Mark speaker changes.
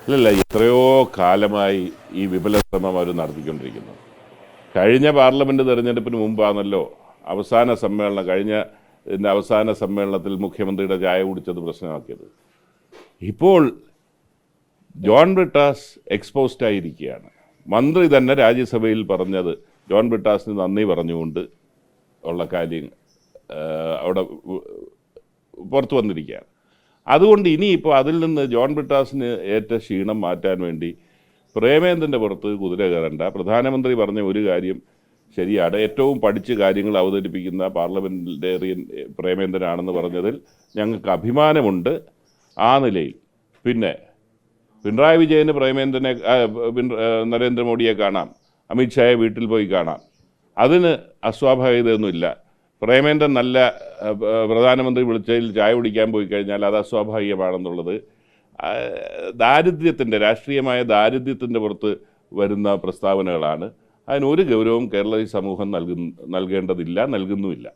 Speaker 1: അല്ലല്ല, എത്രയോ കാലമായി ഈ വിപുല ശ്രമം അവർ നടത്തിക്കൊണ്ടിരിക്കുന്നു. കഴിഞ്ഞ പാർലമെൻറ്റ് തെരഞ്ഞെടുപ്പിന് മുമ്പാണല്ലോ കഴിഞ്ഞ അവസാന സമ്മേളനത്തിൽ മുഖ്യമന്ത്രിയുടെ ചായ കുടിച്ചത് പ്രശ്നമാക്കിയത്. ഇപ്പോൾ ജോൺ ബ്രിട്ടാസ് എക്സ്പോസ്ഡ് ആയിരിക്കുകയാണ്. മന്ത്രി തന്നെ രാജ്യസഭയിൽ പറഞ്ഞത് ജോൺ ബ്രിട്ടാസിന് നന്ദി പറഞ്ഞുകൊണ്ട് ഉള്ള കാര്യം അവിടെ പുറത്തു വന്നിരിക്കുകയാണ്. അതുകൊണ്ട് ഇനിയിപ്പോൾ അതിൽ നിന്ന് ജോൺ ബ്രിട്ടാസിന് ഏറ്റ ക്ഷീണം മാറ്റാൻ വേണ്ടി പ്രേമേന്ദ്രൻ്റെ പുറത്ത് കുതിര കയറണ്ട. പ്രധാനമന്ത്രി പറഞ്ഞ ഒരു കാര്യം ശരിയാണ്, ഏറ്റവും പഠിച്ച് കാര്യങ്ങൾ അവതരിപ്പിക്കുന്ന പാർലമെൻറ്റേറിയൻ പ്രേമേന്ദ്രനാണെന്ന് പറഞ്ഞതിൽ ഞങ്ങൾക്ക് അഭിമാനമുണ്ട്. ആ നിലയിൽ പിന്നെ പിണറായി വിജയന് നരേന്ദ്രമോദിയെ കാണാം, അമിത്ഷായെ വീട്ടിൽ പോയി കാണാം, അതിന് അസ്വാഭാവികതയൊന്നുമില്ല. പ്രേമേന്ദ്രൻ നല്ല പ്രധാനമന്ത്രി വിളിച്ചതിൽ ചായ കുടിക്കാൻ പോയി കഴിഞ്ഞാൽ അത് അസ്വാഭാവികമാണെന്നുള്ളത് രാഷ്ട്രീയമായ ദാരിദ്ര്യത്തിൻ്റെ പുറത്ത് വരുന്ന പ്രസ്താവനകളാണ്. അതിനൊരു ഗൗരവവും കേരള സമൂഹം നൽകേണ്ടതില്ല, നൽകുന്നുമില്ല.